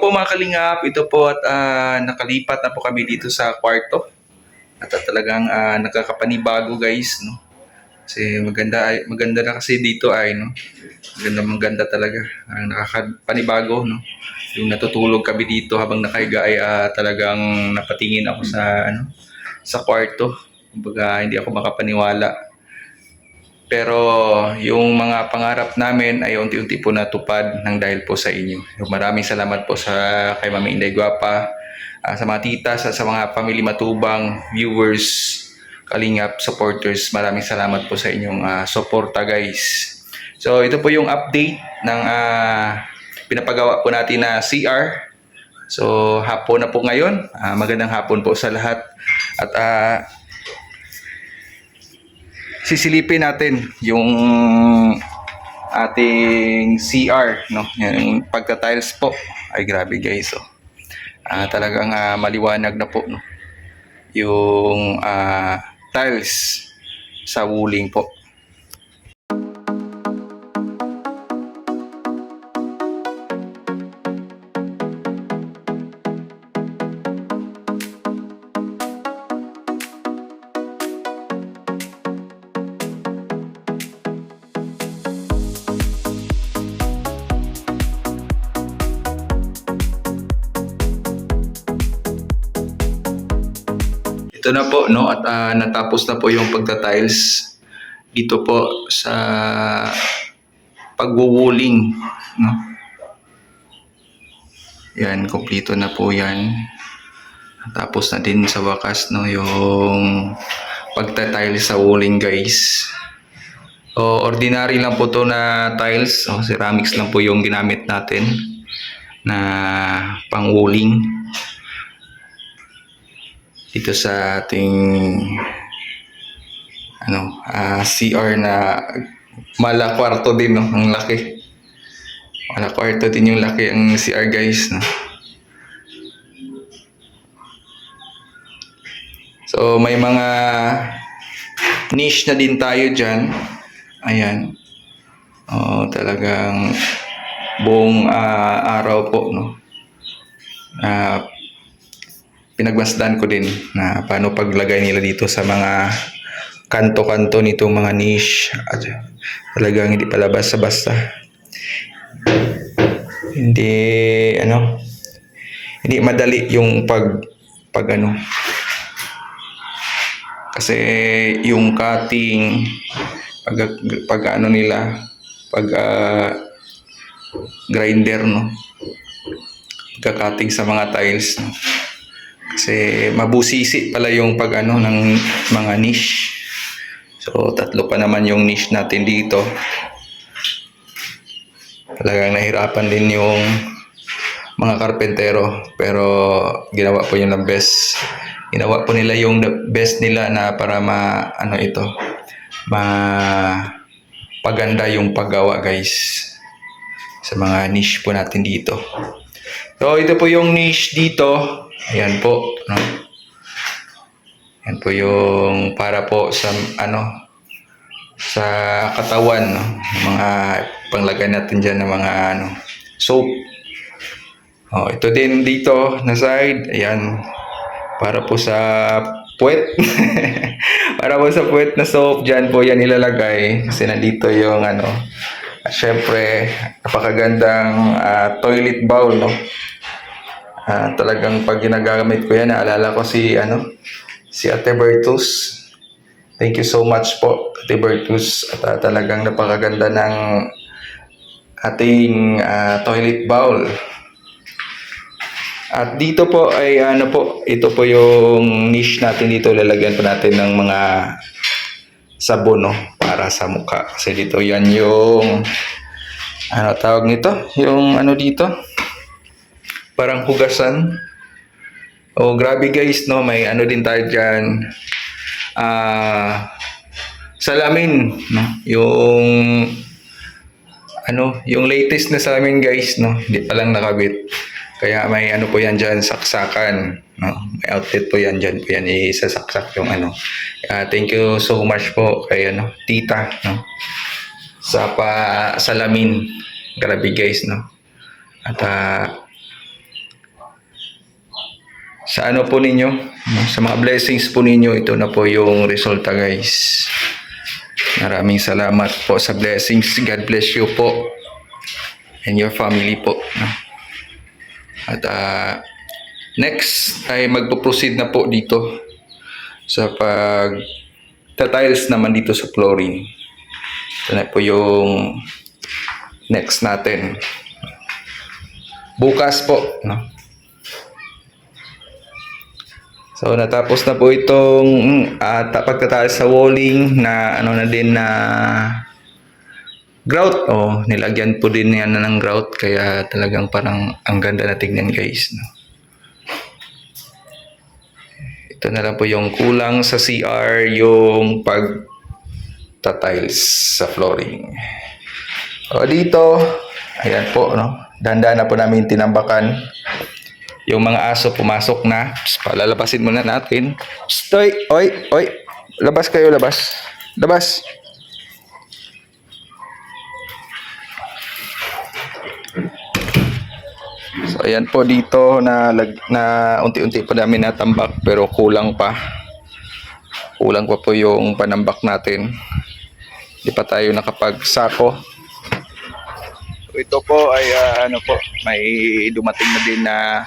po mga kalingap, ito po at nakalipat na po kami dito sa kwarto. At talagang nakakapanibago guys, no? Kasi maganda na kasi dito ay, no? Maganda talaga. Nakakapanibago, no? Yung natutulog kami dito habang nakahiga ay talagang napatingin ako sa kwarto. Kumbaga hindi ako makapaniwala. Pero yung mga pangarap namin ay unti-unti po natupad ng dahil po sa inyo. Maraming salamat po kay Mami Inday Guapa, sa mga titas at sa mga family matubang, viewers, kalingap, supporters. Maraming salamat po sa inyong suporta guys. So ito po yung update ng pinapagawa po natin na CR. So hapon na po ngayon. Magandang hapon po sa lahat. At sisilipin natin yung ating CR, no? Yung pagka-tiles po. Ay grabe guys, oh. Talagang maliwanag na po, no? Yung tiles sa wuling po. Ito na po, no? At natapos na po yung pagta-tiles dito po sa pagwuwuling, no? Yan, kompleto na po yan. Tapos na din sa wakas, no, yung pagta-tiles sa wuling guys. Ordinary lang po to na tiles, ceramics lang po yung ginamit natin na pang-wuling dito sa ating CR na mala kwarto din, no? Ang laki. Mala kwarto din yung laki ang CR guys, no? So may mga niche na din tayo dyan. Ayan. Talagang buong araw po, no? Pinagmasdan ko din na paano paglagay nila dito sa mga kanto-kanto nitong mga niche. At talagang hindi palabas sa basta. Hindi madali yung kasi yung cutting grinder, no, pagka-cutting sa mga tiles, no? Kasi mabusisi pala yung ng mga niche. So 3 pa naman yung niche natin dito. Talagang nahirapan din yung mga karpentero, pero ginawa po yung best. Ginawa po nila yung best nila na para paganda yung paggawa guys sa mga niche po natin dito. So ito po yung niche dito. Ayan po, no? Ayan po yung para po sa sa katawan, no? Mga panglagay natin dyan ng mga soap. Ito din dito na side. Ayan, para po sa puwet. Para po sa puwet na soap, dyan po yan ilalagay kasi nandito yung syempre napakagandang toilet bowl, no? Talagang pag ginagamit ko yan, naalala ko si Ate Bertus. Thank you so much po, Ate Bertus. At talagang napakaganda ng ating toilet bowl. At dito po ay ito po yung niche natin dito. Lalagyan po natin ng mga sabon, no, para sa mukha. Kasi dito yan yung tawag nito? Yung dito? Parang hugasan. Grabe guys, no? May din tayo dyan. Salamin, no? Yung latest na salamin guys, no? Hindi pa lang nakabit. Kaya may po yan dyan, saksakan, no? May outlet po yan dyan. Po yan, isasaksak yung thank you so much po kay tita, no? Sa salamin. Grabe guys, no? At sa ano po ninyo, sa mga blessings po ninyo, ito na po yung resulta guys. Maraming salamat po sa blessings. God bless you po and your family po. At next ay magpo-proceed na po dito sa tiles naman dito sa flooring. Ito na po yung next natin. Bukas po, no? So natapos na po itong pagtatiles sa walling na ano na din na grout. Nilagyan po din yan ng grout kaya talagang parang ang ganda na tignan guys, no? Ito na lang po yung kulang sa CR, yung pag-tiles sa flooring. Dito, ayan po, no? Dahan-dahan na po namin tinambakan. Yung mga aso pumasok na. Palalabasin muna natin. Stoy! Oy! Oy! Labas kayo, labas. Labas! So, ayan po dito na unti-unti pa namin natambak pero kulang pa. Kulang pa po yung panambak natin. Hindi pa tayo nakapagsako. So, ito po ay may dumating na din na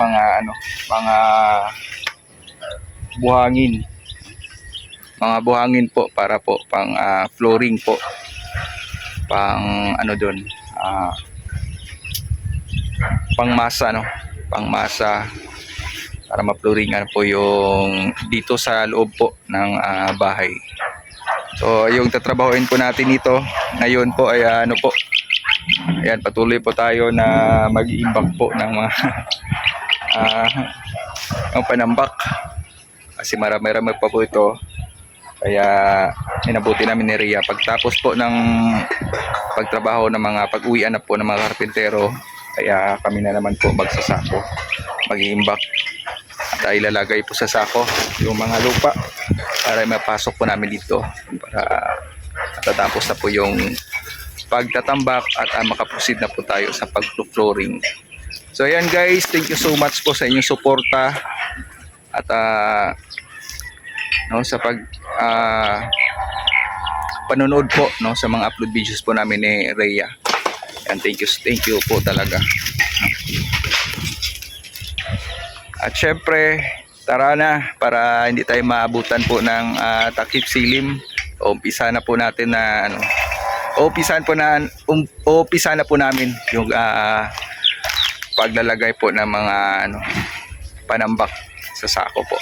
mga buhangin. Mga buhangin po para po pang flooring po. Pang pangmasa, no? Pangmasa para ma-flooringan po yung dito sa loob po ng bahay. So yung tatrabahuin po natin ito ngayon po ay ayan, patuloy po tayo na mag-iimbak po ng mga ang panambak kasi marami pa po ito kaya inabuti namin ni Rhea pagtapos po ng pagtrabaho ng mga pag-uwian na po ng mga karpintero, kaya kami na naman po magsasako, mag-iimbak at ilalagay po sa sako yung mga lupa para mapasok po namin dito para matatapos na po yung pagtatambak at makaproceed na po tayo sa pag-flooring. So ayan guys, thank you so much po sa inyong suporta at sa panonood po, no, sa mga upload videos po namin ni Rhea. And thank you po talaga. At syempre, tara na para hindi tayo maabutan po ng takip silim. Umpisa na po natin na umpisa na po namin yung paglalagay po ng mga panambak sa sako po.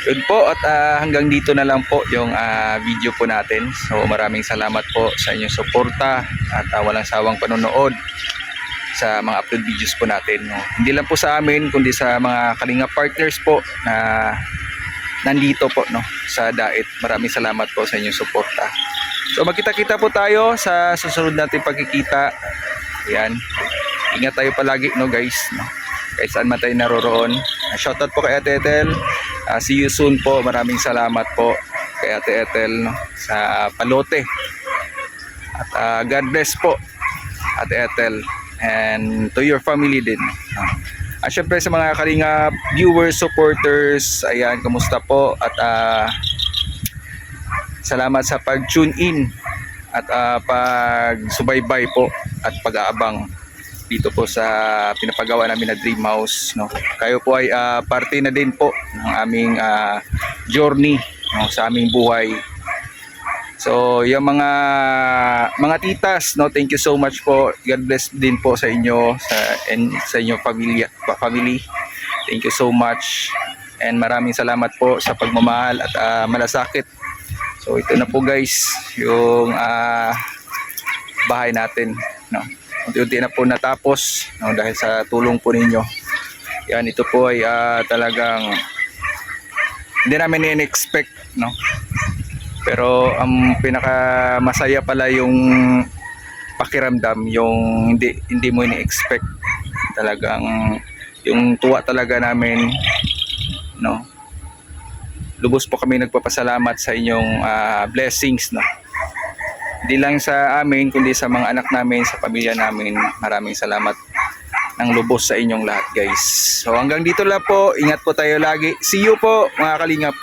Yun po at hanggang dito na lang po yung video po natin. So maraming salamat po sa inyong suporta at walang sawang panonood sa mga upload videos po natin, no. Hindi lang po sa amin kundi sa mga Kalinga partners po na nandito po, no, sa Dait. Maraming salamat po sa inyong suporta. So magkita-kita po tayo sa susunod nating pagkikita. Ayan. Ingat tayo palagi, no guys, no. Kahit saan man tayo naroroon. Shoutout po kay Ate Ethel. See you soon po. Maraming salamat po kay Ate Ethel, no, sa Palote. At God bless po Ate Ethel and to your family din. At syempre sa mga Kalinga viewers, supporters, ayan, kumusta po? At salamat sa pag-tune in at pag-subaybay po at pag-aabang dito po sa pinapagawa namin na Dream House, no. Kayo po ay parte na din po ng aming journey, no, sa aming buhay. So, yung mga titas, no, thank you so much po. God bless din po sa inyo sa inyong family. Thank you so much. And maraming salamat po sa pagmamahal at malasakit. So, ito na po guys, yung bahay natin, no. Unti-unti na po natapos, no, dahil sa tulong po ninyo. Yan, ito po ay talagang hindi namin in-expect, no. Pero ang pinaka masaya pala yung pakiramdam, yung hindi mo ini-expect. Talagang yung tuwa talaga namin, no. Lubos po kami nagpapasalamat sa inyong blessings, no. Hindi lang sa amin kundi sa mga anak namin, sa pamilya namin. Maraming salamat ng lubos sa inyong lahat guys. So hanggang dito lang po, ingat po tayo lagi. See you po mga Kalingap.